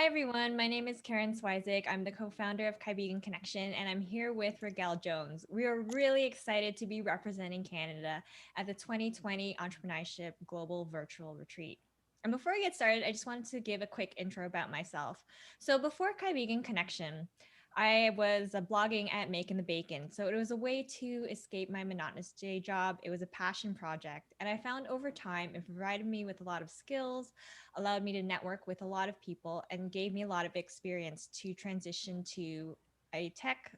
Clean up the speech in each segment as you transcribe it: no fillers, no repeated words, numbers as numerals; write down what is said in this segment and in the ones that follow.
Hi, everyone. My name is Karen Swizik. I'm the co-founder of Kaibigan Connection, and I'm here with Rigel Jones. We are really excited to be representing Canada at the 2020 Entrepreneurship Global Virtual Retreat. And before I get started, I just wanted to give a quick intro about myself. So before Kaibigan Connection, I was blogging at Making the Bacon. So it was a way to escape my monotonous day job. It was a passion project. And I found over time it provided me with a lot of skills, allowed me to network with a lot of people, and gave me a lot of experience to transition to a tech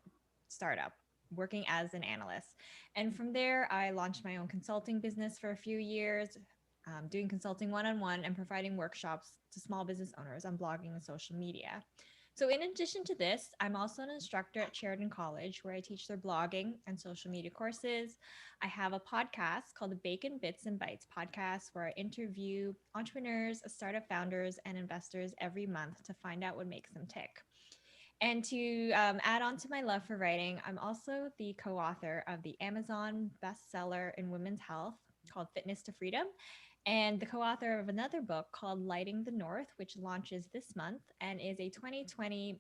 startup working as an analyst. And from there, I launched my own consulting business for a few years, doing consulting one on one and providing workshops to small business owners on blogging and social media. So, in addition to this, I'm also an instructor at Sheridan College where I teach their blogging and social media courses. I have a podcast called the Bacon Bits and Bites podcast where I interview entrepreneurs, startup founders, and investors every month to find out what makes them tick. And to add on to my love for writing, I'm also the co author of the Amazon bestseller in women's health called Fitness to Freedom, and the co author of another book called Lighting the North, which launches this month and is a 2020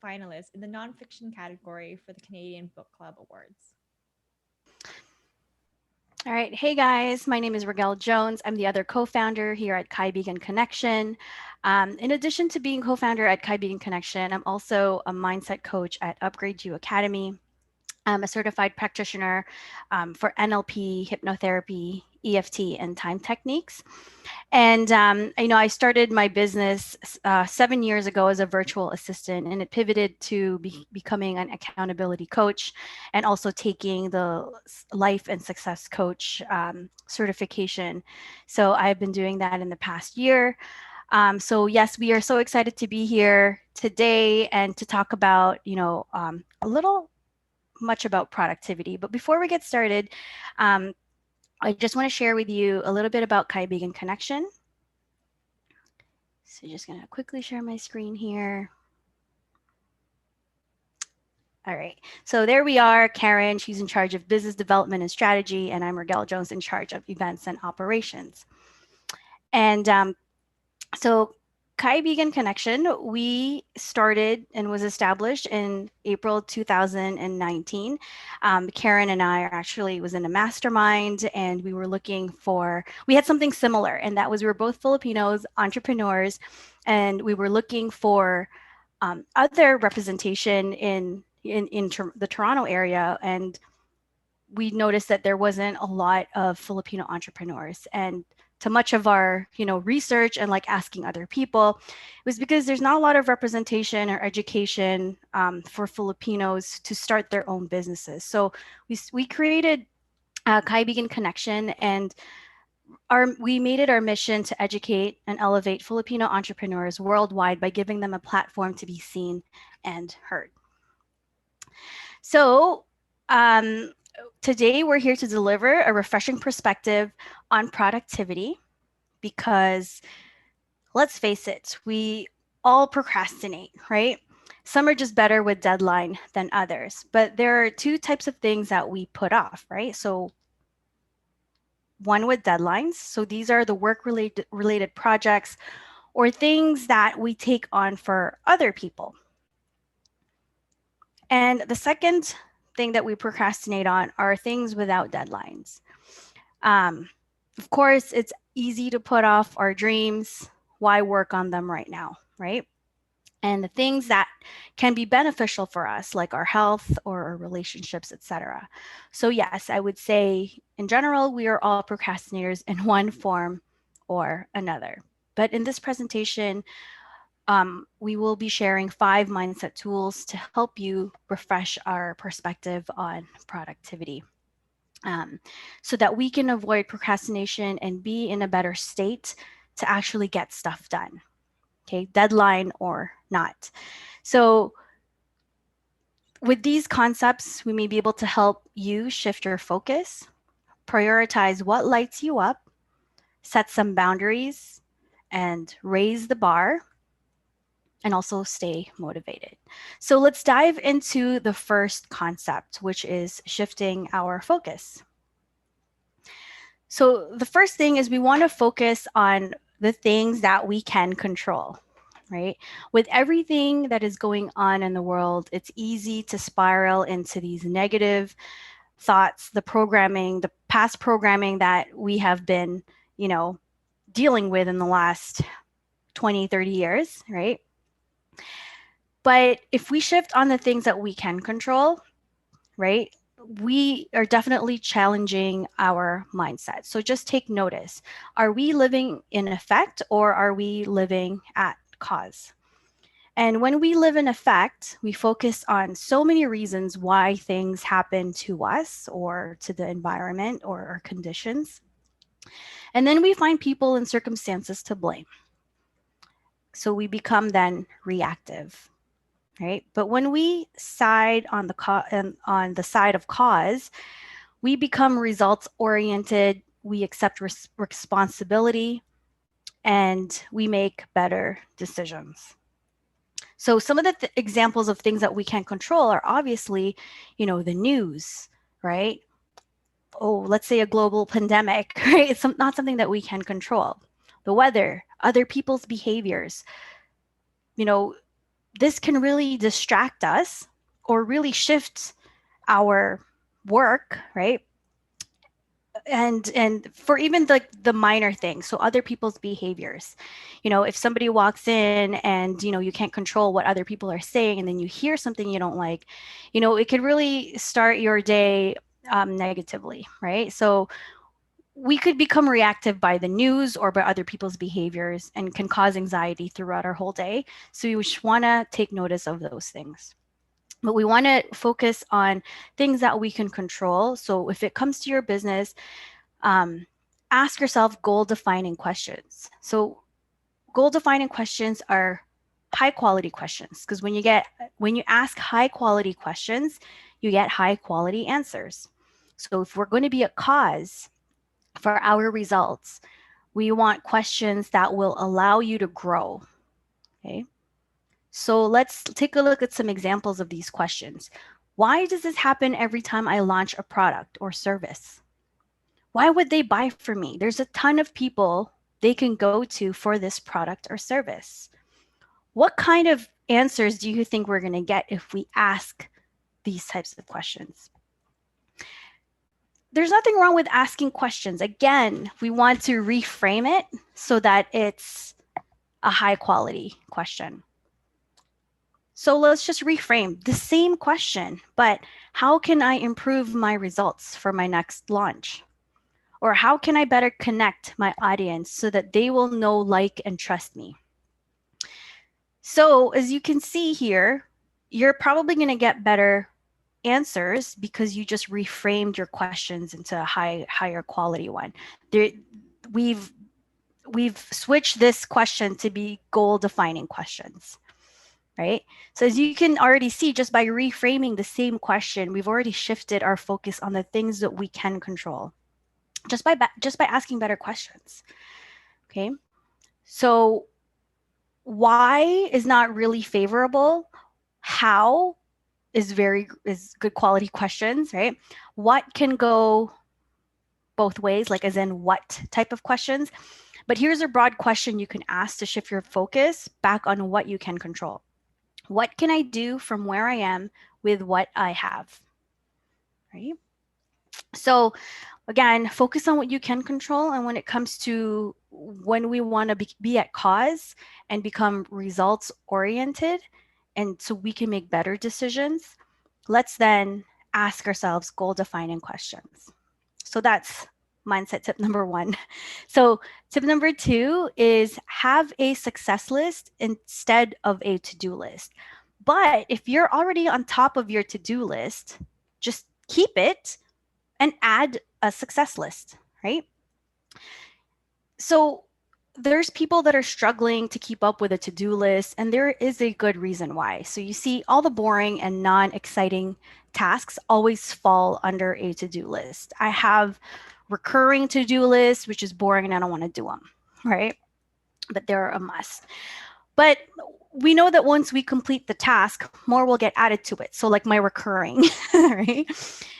finalist in the nonfiction category for the Canadian Book Club Awards. All right. Hey guys, my name is Rigel Jones. I'm the other co-founder here at Kaibigan Connection. In addition to being co-founder at Kaibigan Connection, I'm also a mindset coach at Upgrade You Academy. I'm a certified practitioner for NLP, hypnotherapy, EFT, and time techniques. And I started my business 7 years ago as a virtual assistant, and it pivoted to becoming an accountability coach, and also taking the life and success coach certification. So I've been doing that in the past year. So yes, we are so excited to be here today and to talk about, a little much about productivity. But before we get started, um, I just want to share with you a little bit about Kaibigan Connection. So just going to quickly share my screen here. All right. So there we are. Karen, she's in charge of business development and strategy, and I'm Rigel Jones in charge of events and operations. And so Kaibigan Connection, we started and was established in April 2019. Karen and I are actually was in a mastermind, and we had something similar, and that was we were both Filipinos, entrepreneurs, and we were looking for other representation in the Toronto area, and we noticed that there wasn't a lot of Filipino entrepreneurs. And to much of our, research and like asking other people, it was because there's not a lot of representation or education for Filipinos to start their own businesses. So we created Kaibigan Connection, and we made it our mission to educate and elevate Filipino entrepreneurs worldwide by giving them a platform to be seen and heard. So, today we're here to deliver a refreshing perspective on productivity because let's face it, we all procrastinate, right? Some are just better with deadline than others, but there are two types of things that we put off, right? So, one with deadlines. So, these are the work related projects or things that we take on for other people. And the second thing that we procrastinate on are things without deadlines. Um, of course, it's easy to put off our dreams. Why work on them right now, right? And the things that can be beneficial for us, like our health or our relationships, etc. So yes, I would say in general, we are all procrastinators in one form or another. But in this presentation, we will be sharing 5 mindset tools to help you refresh our perspective on productivity, so that we can avoid procrastination and be in a better state to actually get stuff done. Okay, deadline or not. So, with these concepts, we may be able to help you shift your focus, prioritize what lights you up, set some boundaries, and raise the bar, and also stay motivated. So let's dive into the first concept, which is shifting our focus. So the first thing is we want to focus on the things that we can control, right? With everything that is going on in the world, it's easy to spiral into these negative thoughts, the past programming that we have been, you know, dealing with in the last 20, 30 years, right? But if we shift on the things that we can control, right? We are definitely challenging our mindset. So just take notice. Are we living in effect or are we living at cause? And when we live in effect, we focus on so many reasons why things happen to us or to the environment or our conditions. And then we find people and circumstances to blame. So we become then reactive, right? But when we side on on the side of cause, we become results oriented, we accept responsibility, and we make better decisions. So some of the examples of things that we can control are obviously, the news, right? Oh, let's say a global pandemic, right? It's not something that we can control. The weather, other people's behaviors, you know, this can really distract us or really shift our work, right? And for even the minor things, so other people's behaviors, if somebody walks in and you can't control what other people are saying, and then you hear something you don't like, it could really start your day negatively, right? So we could become reactive by the news or by other people's behaviors and can cause anxiety throughout our whole day. So we just want to take notice of those things, but we want to focus on things that we can control. So if it comes to your business, ask yourself goal defining questions. So goal defining questions are high quality questions, because when you ask high quality questions, you get high quality answers. So if we're going to be a cause for our results, we want questions that will allow you to grow. Okay. So let's take a look at some examples of these questions. Why does this happen every time I launch a product or service? Why would they buy from me? There's a ton of people they can go to for this product or service. What kind of answers do you think we're going to get if we ask these types of questions? There's nothing wrong with asking questions. Again, we want to reframe it so that it's a high quality question. So let's just reframe the same question, but how can I improve my results for my next launch? Or how can I better connect my audience so that they will know, like, and trust me? So as you can see here, you're probably going to get better answers because you just reframed your questions into a higher quality one. There, we've switched this question to be goal defining questions, right? So as you can already see, just by reframing the same question, we've already shifted our focus on the things that we can control just by asking better questions. Okay. So why is not really favorable. How is good quality questions, right? What can go both ways, like as in what type of questions. But here's a broad question you can ask to shift your focus back on what you can control. What can I do from where I am with what I have? Right? So again, focus on what you can control. And when it comes to when we want to be at cause and become results oriented, and so we can make better decisions, let's then ask ourselves goal defining questions. So that's mindset tip number 1. So tip number 2 is have a success list instead of a to-do list. But if you're already on top of your to-do list, just keep it and add a success list, right? So there's people that are struggling to keep up with a to-do list, and there is a good reason why. So you see, all the boring and non-exciting tasks always fall under a to-do list. I have recurring to-do lists, which is boring and I don't want to do them, right? But they're a must. But we know that once we complete the task, more will get added to it. So like my recurring, right?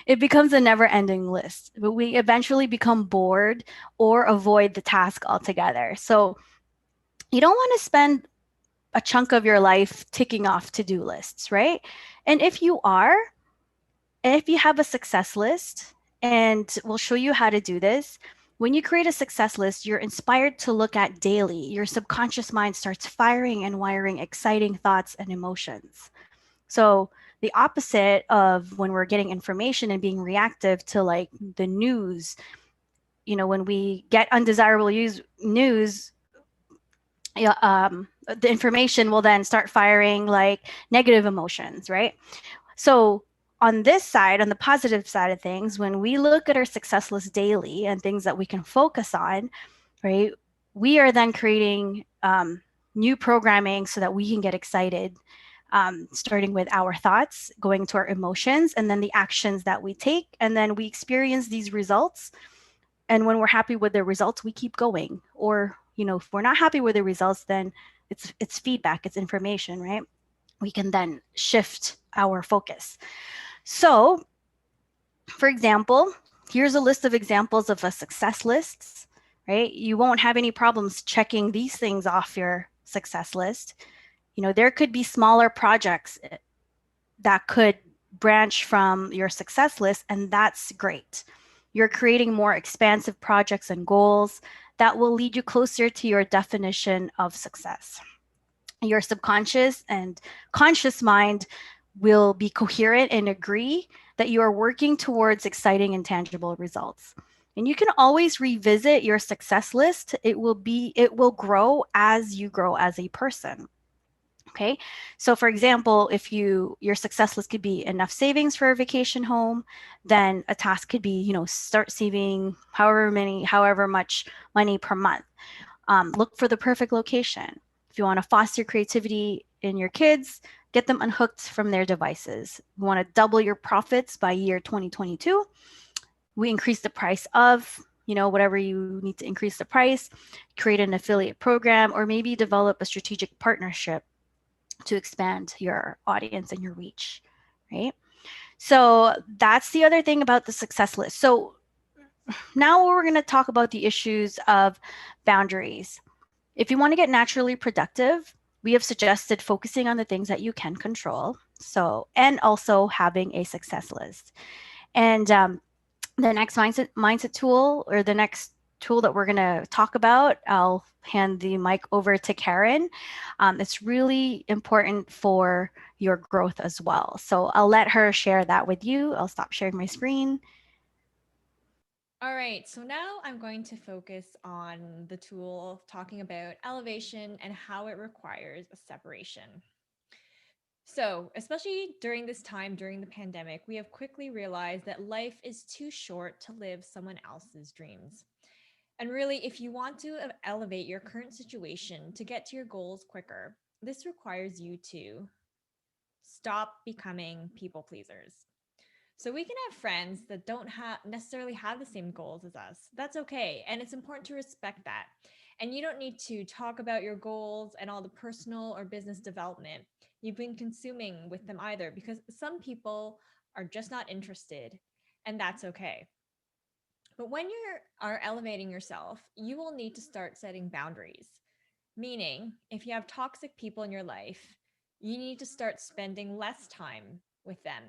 It becomes a never-ending list, but we eventually become bored or avoid the task altogether. So you don't want to spend a chunk of your life ticking off to-do lists, right? And if you are, and if you have a success list, and we'll show you how to do this, when you create a success list, you're inspired to look at daily. Your subconscious mind starts firing and wiring exciting thoughts and emotions. So, the opposite of when we're getting information and being reactive to like the news, when we get undesirable news, yeah, the information will then start firing like negative emotions, right? So, on this side, on the positive side of things, when we look at our success list daily and things that we can focus on, right, we are then creating new programming so that we can get excited, starting with our thoughts, going to our emotions, and then the actions that we take. And then we experience these results. And when we're happy with the results, we keep going. Or, if we're not happy with the results, then it's feedback, it's information, right? We can then shift our focus. So, for example, here's a list of examples of a success lists, right? You won't have any problems checking these things off your success list. There could be smaller projects that could branch from your success list, and that's great. You're creating more expansive projects and goals that will lead you closer to your definition of success. Your subconscious and conscious mind will be coherent and agree that you are working towards exciting and tangible results. And you can always revisit your success list. It will grow as you grow as a person. Okay. So for example, if your success list could be enough savings for a vacation home, then a task could be, start saving however much money per month. Look for the perfect location. If you want to foster creativity in your kids, get them unhooked from their devices. You want to double your profits by year 2022. We increase the price of, whatever you need to increase the price, create an affiliate program, or maybe develop a strategic partnership to expand your audience and your reach, right? So that's the other thing about the success list. So now we're going to talk about the issues of boundaries. If you want to get naturally productive, we have suggested focusing on the things that you can control. So, and also having a success list. And the next mindset tool, or the next tool that we're going to talk about, I'll hand the mic over to Karen. It's really important for your growth as well. So I'll let her share that with you. I'll stop sharing my screen. All right, so now I'm going to focus on the tool talking about elevation and how it requires a separation. So, especially during this time, during the pandemic, we have quickly realized that life is too short to live someone else's dreams. And really, if you want to elevate your current situation to get to your goals quicker, this requires you to stop becoming people pleasers. So we can have friends that don't necessarily have the same goals as us. That's okay. And it's important to respect that. And you don't need to talk about your goals and all the personal or business development you've been consuming with them either, because some people are just not interested, and that's okay. But when you are elevating yourself, you will need to start setting boundaries. Meaning, if you have toxic people in your life, you need to start spending less time with them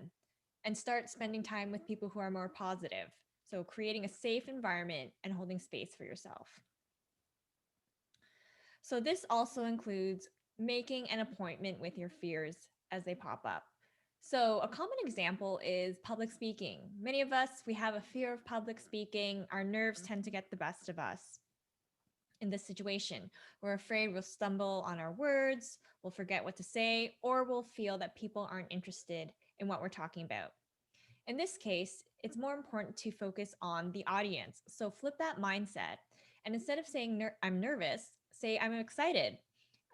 and start spending time with people who are more positive. So, creating a safe environment and holding space for yourself. So, this also includes making an appointment with your fears as they pop up. So, a common example is public speaking. Many of us, we have a fear of public speaking. Our nerves tend to get the best of us in this situation. We're afraid we'll stumble on our words, we'll forget what to say, or we'll feel that people aren't interested in what we're talking about. In this case, it's more important to focus on the audience. So flip that mindset. And instead of saying, I'm nervous, say, I'm excited.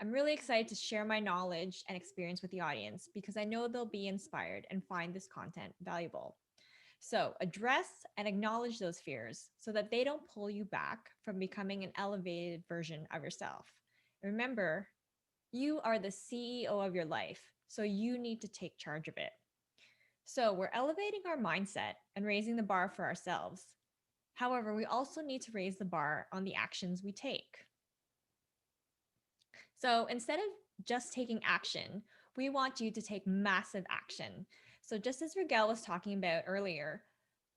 I'm really excited to share my knowledge and experience with the audience because I know they'll be inspired and find this content valuable. So address and acknowledge those fears so that they don't pull you back from becoming an elevated version of yourself. Remember, you are the CEO of your life, so you need to take charge of it. So we're elevating our mindset and raising the bar for ourselves. However, we also need to raise the bar on the actions we take. So instead of just taking action. We want you to take massive action. So, just as Rigel was talking about earlier,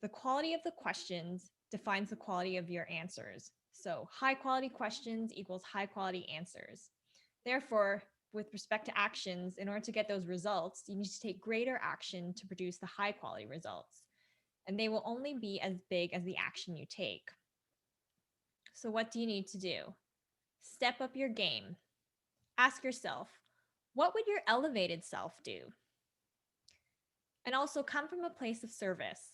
the quality of the questions defines the quality of your answers. So, high quality questions equals high quality answers. Therefore, with respect to actions, in order to get those results, you need to take greater action to produce the high quality results. And they will only be as big as the action you take. So, what do you need to do? Step up your game. Ask yourself, what would your elevated self do? And also come from a place of service.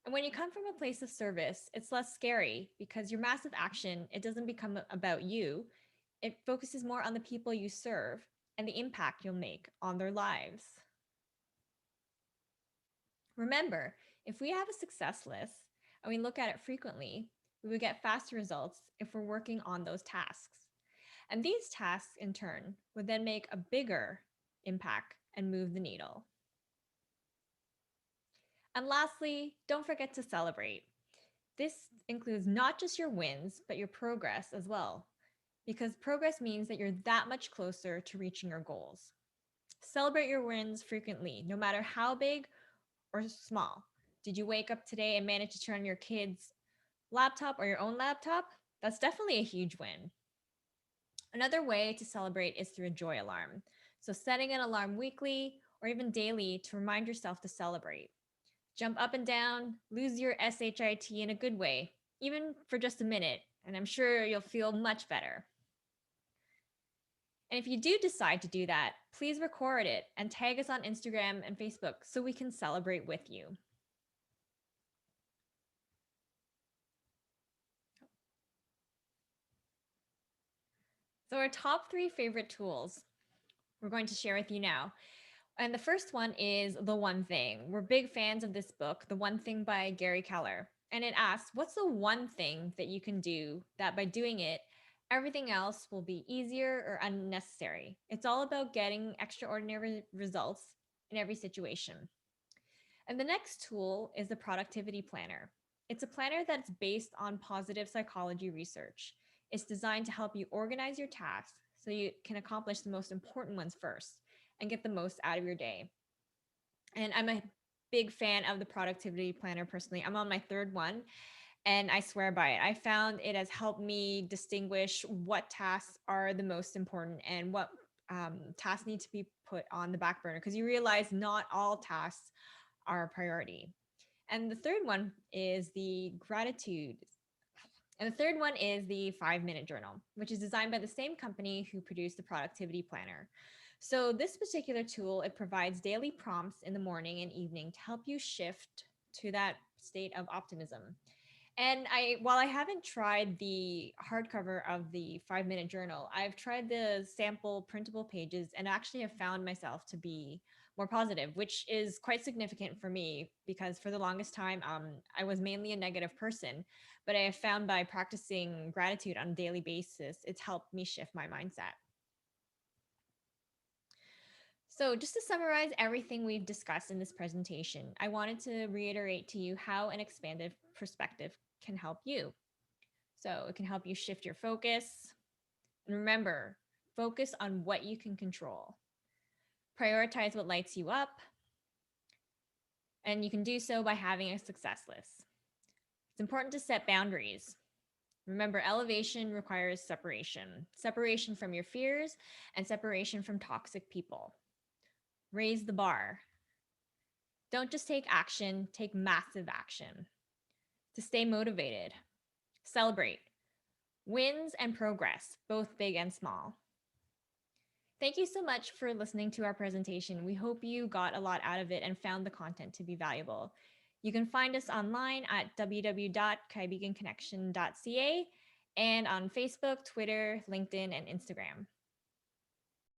And when you come from a place of service, it's less scary because your massive action, it doesn't become about you. It focuses more on the people you serve and the impact you'll make on their lives. Remember, if we have a success list and we look at it frequently, we would get faster results if we're working on those tasks. And these tasks, in turn, would then make a bigger impact and move the needle. And lastly, don't forget to celebrate. This includes not just your wins, but your progress as well, because progress means that you're that much closer to reaching your goals. Celebrate your wins frequently, no matter how big or small. Did you wake up today and manage to turn on your kid's laptop or your own laptop? That's definitely a huge win. Another way to celebrate is through a joy alarm. So, setting an alarm weekly or even daily to remind yourself to celebrate. Jump up and down, lose your SHIT in a good way, even for just a minute, and I'm sure you'll feel much better. And if you do decide to do that, please record it and tag us on Instagram and Facebook so we can celebrate with you. So, our top 3 favorite tools we're going to share with you now. And the first one is The One Thing. We're big fans of this book, The One Thing by Gary Keller. And it asks, what's the one thing that you can do that by doing it, everything else will be easier or unnecessary? It's all about getting extraordinary results in every situation. And the next tool is the Productivity Planner. It's a planner that's based on positive psychology research. It's designed to help you organize your tasks so you can accomplish the most important ones first and get the most out of your day. And I'm a big fan of the Productivity Planner personally. I'm on my third one and I swear by it. I found it has helped me distinguish what tasks are the most important and what tasks need to be put on the back burner because you realize not all tasks are a priority. And the third one is the gratitude. And the third one is the 5 minute journal, which is designed by the same company who produced the productivity planner. So this particular tool, it provides daily prompts in the morning and evening to help you shift to that state of optimism. And while I haven't tried the hardcover of the 5 minute journal, I've tried the sample printable pages and actually have found myself to be more positive, which is quite significant for me because for the longest time, I was mainly a negative person. But I have found by practicing gratitude on a daily basis, it's helped me shift my mindset. So, just to summarize everything we've discussed in this presentation, I wanted to reiterate to you how an expanded perspective can help you. So, it can help you shift your focus. And remember, focus on what you can control. Prioritize what lights you up. And you can do so by having a success list. It's important to set boundaries. Remember, elevation requires separation from your fears and separation from toxic people. Raise the bar. Don't just take action, take massive action. To stay motivated, celebrate wins and progress, both big and small. Thank you so much for listening to our presentation. We hope you got a lot out of it and found the content to be valuable. You can find us online at www.kaibiganconnection.ca and on Facebook, Twitter, LinkedIn, and Instagram.